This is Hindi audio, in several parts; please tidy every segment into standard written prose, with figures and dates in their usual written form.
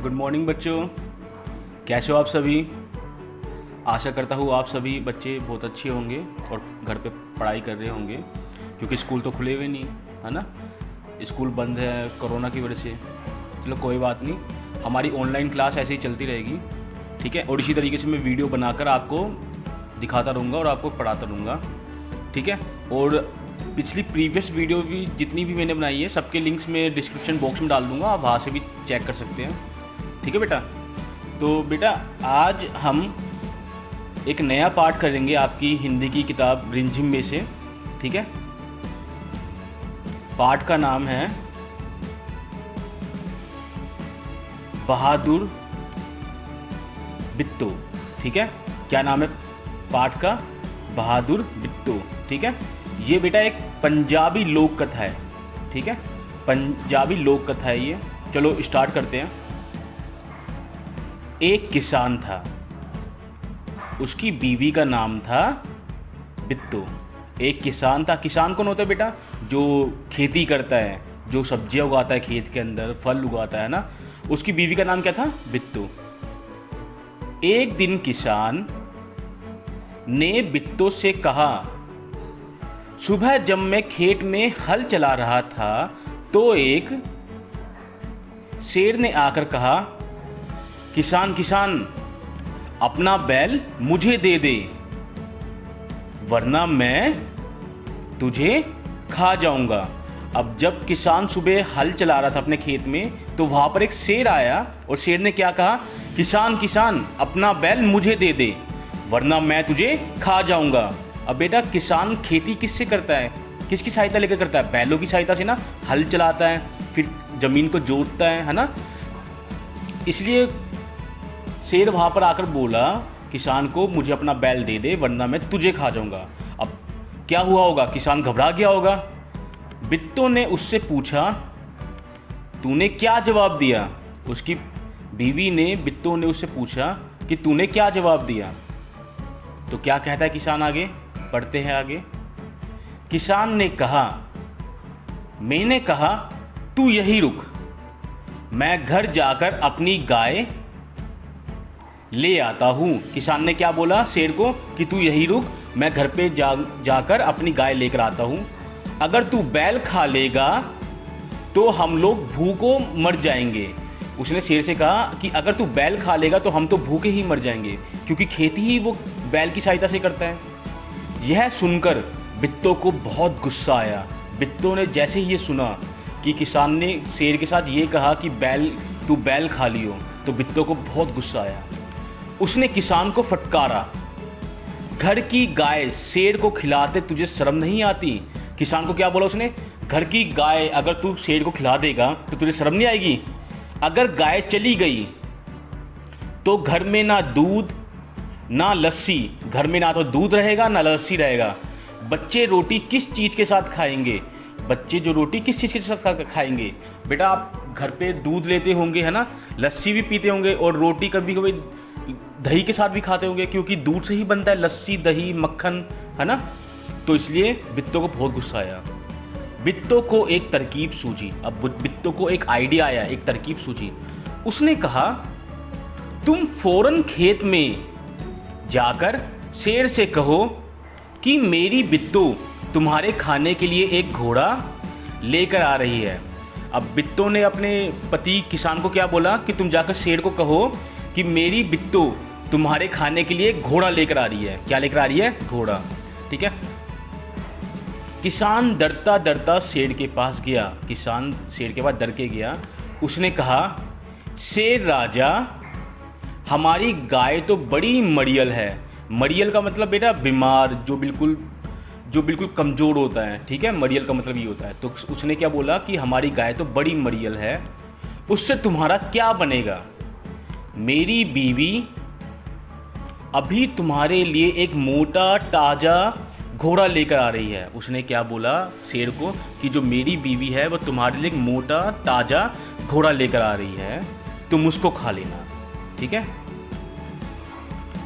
गुड मॉर्निंग बच्चों, कैसे हो आप सभी। आशा करता हूँ आप सभी बच्चे बहुत अच्छे होंगे और घर पे पढ़ाई कर रहे होंगे, क्योंकि स्कूल तो खुले हुए नहीं है ना। स्कूल बंद है कोरोना की वजह से। चलो कोई बात नहीं, हमारी ऑनलाइन क्लास ऐसे ही चलती रहेगी, ठीक है। और इसी तरीके से मैं वीडियो बनाकर आपको दिखाता रहूँगा और आपको पढ़ाता रहूँगा, ठीक है। और पिछली प्रीवियस वीडियो भी जितनी भी मैंने बनाई है सबके लिंक्स में डिस्क्रिप्शन बॉक्स में डाल दूँगा, आप वहाँ से भी चेक कर सकते हैं, ठीक है बेटा। तो बेटा आज हम एक नया पाठ करेंगे आपकी हिंदी की किताब रिमझिम में से, ठीक है। पाठ का नाम है बहादुर बिट्टो, ठीक है। क्या नाम है पाठ का? बहादुर बिट्टो, ठीक है। ये बेटा एक पंजाबी लोक कथा है, ठीक है। पंजाबी लोक कथा है ये। चलो स्टार्ट करते हैं। एक किसान था, उसकी बीवी का नाम था बिट्टो। एक किसान था। किसान कौन होता है बेटा? जो खेती करता है, जो सब्जियां उगाता है खेत के अंदर, फल उगाता है ना। उसकी बीवी का नाम क्या था? बिट्टो। एक दिन किसान ने बिट्टो से कहा, सुबह जब मैं खेत में हल चला रहा था तो एक शेर ने आकर कहा, किसान किसान अपना बैल मुझे दे दे, वरना मैं तुझे खा जाऊंगा। अब जब किसान सुबह हल चला रहा था अपने खेत में, तो वहां पर एक शेर आया और शेर ने क्या कहा, किसान किसान अपना बैल मुझे दे दे, वरना मैं तुझे खा जाऊंगा। अब बेटा किसान खेती किससे करता है? किसकी सहायता लेकर करता है? बैलों की सहायता से ना। हल चलाता है, फिर जमीन को जोतता है ना। इसलिए शेर वहाँ पर आकर बोला किसान को, मुझे अपना बैल दे दे वरना मैं तुझे खा जाऊंगा। अब क्या हुआ होगा? किसान घबरा गया होगा। बिट्टो ने उससे पूछा, तूने क्या जवाब दिया? उसकी बीवी ने बिट्टो ने उससे पूछा कि तूने क्या जवाब दिया। तो क्या कहता है किसान आगे? पढ़ते हैं आगे। किसान ने कहा, मैंने कहा तू यही रुक, मैं घर जाकर अपनी गाय ले आता हूँ। किसान ने क्या बोला शेर को कि तू यही रुक, मैं घर पे जाकर अपनी गाय लेकर आता हूँ। अगर तू बैल खा लेगा तो हम लोग भूखों मर जाएंगे। उसने शेर से कहा कि अगर तू बैल खा लेगा तो हम तो भूखे ही मर जाएंगे, क्योंकि खेती ही वो बैल की सहायता से करता है। यह सुनकर बिट्टो को बहुत गुस्सा आया। बिट्टो ने जैसे ही ये सुना कि किसान ने शेर के साथ ये कहा कि तू बैल खा लियो, तो बिट्टो को बहुत गुस्सा आया। उसने किसान को फटकारा, घर की गाय शेर को खिलाते तुझे शर्म नहीं आती? किसान को क्या बोला उसने? घर की गाय अगर तू शेर को खिला देगा तो तुझे शर्म नहीं आएगी? अगर गाय चली गई तो घर में ना दूध ना लस्सी, घर में ना तो दूध रहेगा ना लस्सी रहेगा। बच्चे रोटी किस चीज़ के साथ खाएंगे? बच्चे जो रोटी किस चीज़ के साथ खाएंगे? बेटा आप घर पे दूध लेते होंगे है ना, लस्सी भी पीते होंगे और रोटी कभी कभी दही के साथ भी खाते होंगे, क्योंकि दूध से ही बनता है लस्सी, दही, मक्खन, है ना। तो इसलिए बिट्टो को बहुत गुस्सा आया। बिट्टो को एक तरकीब सूझी। अब बिट्टो को एक आइडिया आया, एक तरकीब सूझी। उसने कहा, तुम फौरन खेत में जाकर शेर से कहो कि मेरी बिट्टो तुम्हारे खाने के लिए एक घोड़ा लेकर आ रही है। अब बिट्टो ने अपने पति किसान को क्या बोला कि तुम जाकर शेर को कहो कि मेरी बिट्टो तुम्हारे खाने के लिए एक घोड़ा लेकर आ रही है। क्या लेकर आ रही है? घोड़ा, ठीक है। किसान डरता डरता शेर के पास गया। किसान शेर के पास डर के गया। उसने कहा, शेर राजा, हमारी गाय तो बड़ी मड़ियल है। मड़ियल का मतलब बेटा बीमार, जो बिल्कुल कमज़ोर होता है, ठीक है। मड़ियल का मतलब ये होता है। तो उसने क्या बोला कि हमारी गाय तो बड़ी मड़ियल है, उससे तुम्हारा क्या बनेगा? मेरी बीवी अभी तुम्हारे लिए एक मोटा ताज़ा घोड़ा लेकर आ रही है। उसने क्या बोला शेर को कि जो मेरी बीवी है वो तुम्हारे लिए एक मोटा ताज़ा घोड़ा लेकर आ रही है, तुम उसको खा लेना, ठीक है।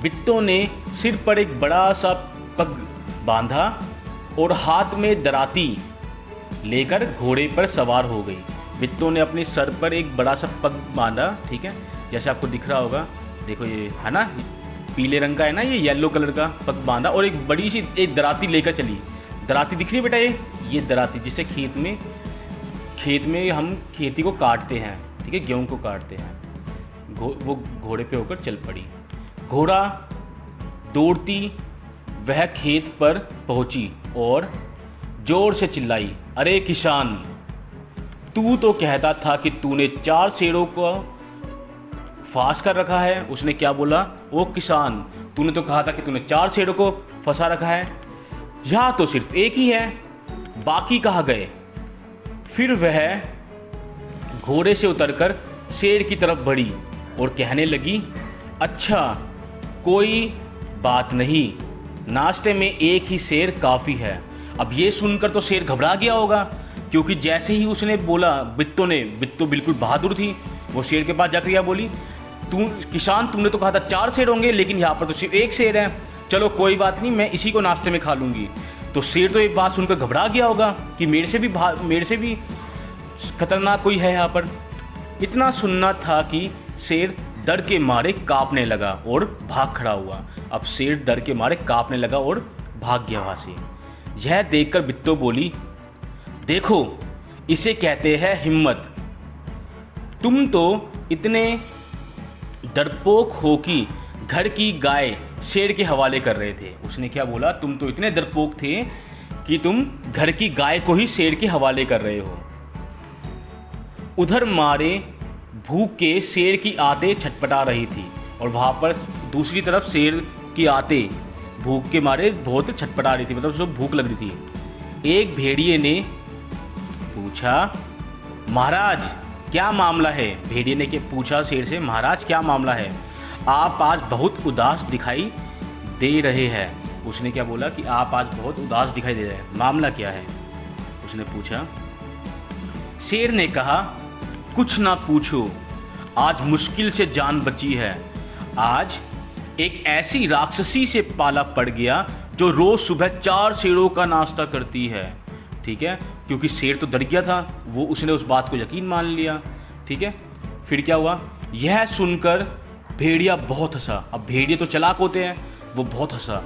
बिट्टो ने सिर पर एक बड़ा सा पग बांधा और हाथ में दराती लेकर घोड़े पर सवार हो गई। बिट्टो ने अपने सर पर एक बड़ा सा पग बांधा, ठीक है, जैसे आपको दिख रहा होगा, देखो ये है ना, पीले रंग का है ना, ये येलो कलर का पग बांधा, और एक बड़ी सी एक दराती लेकर चली। दराती दिख रही है बेटा, ये दराती जिससे खेत में हम खेती को काटते हैं, ठीक है, गेहूँ को काटते हैं। वो घोड़े पे होकर चल पड़ी। घोड़ा दौड़ती वह खेत पर पहुंची और जोर से चिल्लाई, अरे किसान, तू तो कहता था कि तूने 4 शेरों को फांस कर रखा है। उसने क्या बोला, ओ किसान, तूने तो कहा था कि तूने 4 शेरों को फंसा रखा है, यहाँ तो सिर्फ एक ही है, बाकी कहाँ गए। फिर वह घोड़े से उतरकर शेर की तरफ बढ़ी और कहने लगी, अच्छा कोई बात नहीं, नाश्ते में एक ही शेर काफ़ी है। अब ये सुनकर तो शेर घबरा गया होगा, क्योंकि जैसे ही उसने बोला, बिट्टो बिल्कुल बहादुर थी, वो शेर के पास जाकर यह बोली, तू किसान, तूने तो कहा था 4 शेर होंगे, लेकिन यहाँ पर तो सिर्फ एक शेर है, चलो कोई बात नहीं, मैं इसी को नाश्ते में खा लूँगी। तो शेर तो ये बात सुनकर घबरा गया होगा कि मेरे से भी खतरनाक कोई है यहाँ पर। इतना सुनना था कि शेर डर के मारे कांपने लगा और भाग खड़ा हुआ। अब शेर डर के मारे कांपने लगा और भाग गया वहाँ से। यह देखकर बिट्टो बोली, देखो इसे कहते हैं हिम्मत, तुम तो इतने डरपोक हो कि घर की गाय शेर के हवाले कर रहे थे। उसने क्या बोला, तुम तो इतने डरपोक थे कि तुम घर की गाय को ही शेर के हवाले कर रहे हो। उधर मारे भूख के शेर की आते छटपटा रही थी और वहाँ पर दूसरी तरफ शेर की आते भूख के मारे बहुत छटपटा रही थी, मतलब उसको भूख लग रही थी। एक भेड़िए ने पूछा, महाराज क्या मामला है। भेड़िए ने पूछा शेर से, महाराज क्या मामला है, आप आज बहुत उदास दिखाई दे रहे हैं। उसने क्या बोला कि आप आज बहुत उदास दिखाई दे रहे हैं, मामला क्या है, उसने पूछा। शेर ने कहा, कुछ ना पूछो, आज मुश्किल से जान बची है। आज एक ऐसी राक्षसी से पाला पड़ गया जो रोज सुबह 4 शेरों का नाश्ता करती है, ठीक है, क्योंकि शेर तो डर गया था, वो उसने उस बात को यकीन मान लिया, ठीक है। फिर क्या हुआ, यह सुनकर भेड़िया बहुत हंसा। अब भेड़िए तो चालाक होते हैं, वो बहुत हंसा।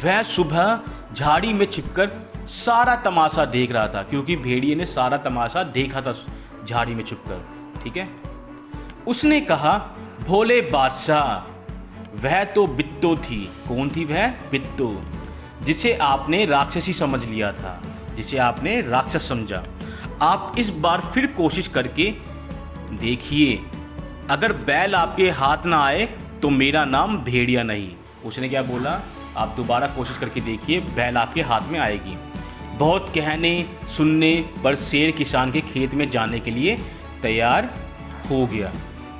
वह सुबह झाड़ी में छिपकर सारा तमाशा देख रहा था, क्योंकि भेड़िए ने सारा तमाशा देखा था झाड़ी में छिपकर, ठीक है। उसने कहा, भोले बादशाह, वह तो बिट्टो थी। कौन थी वह? बिट्टो, जिसे आपने राक्षसी समझ लिया था, जिसे आपने राक्षस समझा। आप इस बार फिर कोशिश करके देखिए, अगर बैल आपके हाथ ना आए तो मेरा नाम भेड़िया नहीं। उसने क्या बोला, आप दोबारा कोशिश करके देखिए, बैल आपके हाथ में आएगी। बहुत कहने सुनने पर शेर किसान के खेत में जाने के लिए तैयार हो गया।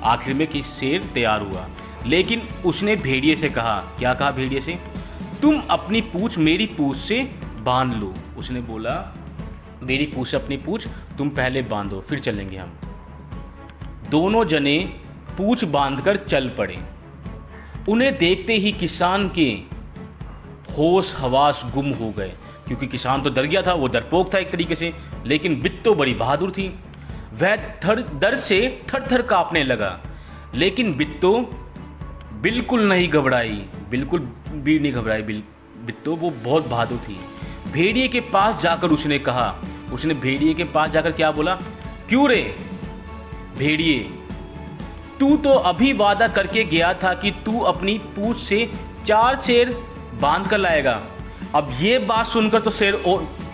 आखिर में कि शेर तैयार हुआ, लेकिन उसने भेड़िए से कहा, क्या कहा भेड़िए से, तुम अपनी पूंछ मेरी पूंछ से बांध लो। उसने बोला, मेरी पूंछ से अपनी पूंछ तुम पहले बांधो, फिर चलेंगे हम। दोनों जने पूंछ बांधकर चल पड़े। उन्हें देखते ही किसान के होश हवास गुम हो गए, क्योंकि किसान तो डर गया था, वो डरपोक था एक तरीके से, लेकिन बिट्टो बड़ी बहादुर थी। वह डर से थर-थर कांपने लगा, लेकिन बिट्टो बिल्कुल नहीं घबराई, बिल्कुल भी नहीं घबराई बिट्टो, वो बहुत बहादुर थी। भेड़िए के पास जाकर उसने कहा, उसने भेड़िए के पास जाकर क्या बोला, क्यों रे भेड़िए, तू तो अभी वादा करके गया था कि तू अपनी पूंछ से 4 शेर बांध कर लाएगा। अब ये बात सुनकर तो शेर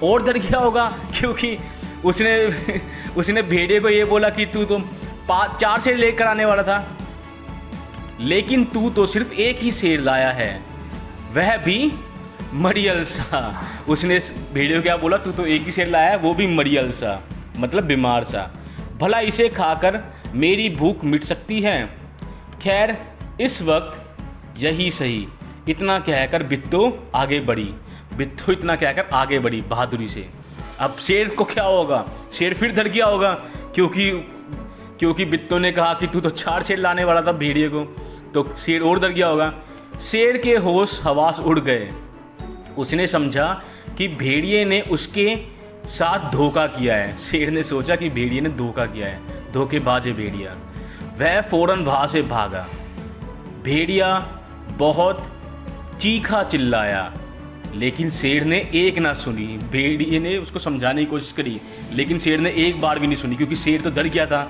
और डर गया होगा, क्योंकि उसने भेड़िए को ये बोला कि तू तो 4 शेर लेकर आने वाला था, लेकिन तू तो सिर्फ एक ही शेर लाया है, वह भी मरियल सा। उसने भेड़िए को क्या बोला, तू तो एक ही शेर लाया है, वो भी मरियल सा, मतलब बीमार सा। भला इसे खाकर मेरी भूख मिट सकती है? खैर इस वक्त यही सही। इतना कहकर बिट्टो आगे बढ़ी। बिट्टो इतना कहकर आगे बढ़ी बहादुरी से। अब शेर को क्या होगा, शेर फिर डर गया होगा, क्योंकि बिट्टो ने कहा कि तू तो 4 शेर लाने वाला था भेड़िए को, तो शेर और डर गया होगा। शेर के होश हवास उड़ गए। उसने समझा कि भेड़िए ने उसके साथ धोखा किया है। शेर ने सोचा कि भेड़िए ने धोखा किया है, धोखेबाज है भेड़िया। वह फौरन वहाँ से भागा। भेड़िया बहुत चीखा चिल्लाया, लेकिन शेर ने एक ना सुनी। भेड़िए ने उसको समझाने की कोशिश करी, लेकिन शेर ने एक बार भी नहीं सुनी, क्योंकि शेर तो डर गया था।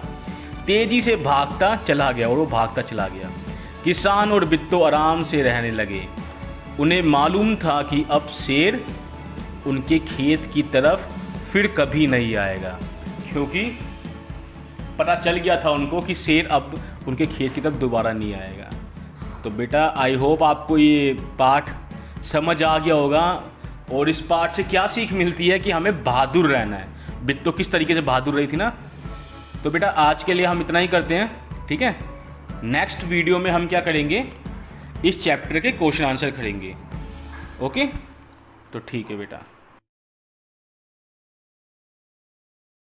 तेजी से भागता चला गया और वो भागता चला गया। किसान और बिट्टू आराम से रहने लगे। उन्हें मालूम था कि अब शेर उनके खेत की तरफ फिर कभी नहीं आएगा, क्योंकि पता चल गया था उनको कि शेर अब उनके खेत की तरफ दोबारा नहीं आएगा। तो बेटा, आई होप आपको ये पाठ समझ आ गया होगा। और इस पाठ से क्या सीख मिलती है कि हमें बहादुर रहना है। बिट्टू किस तरीके से बहादुर रही थी ना। तो बेटा, आज के लिए हम इतना ही करते हैं, ठीक है। नेक्स्ट वीडियो में हम क्या करेंगे, इस चैप्टर के क्वेश्चन आंसर करेंगे। ओके, तो ठीक है बेटा।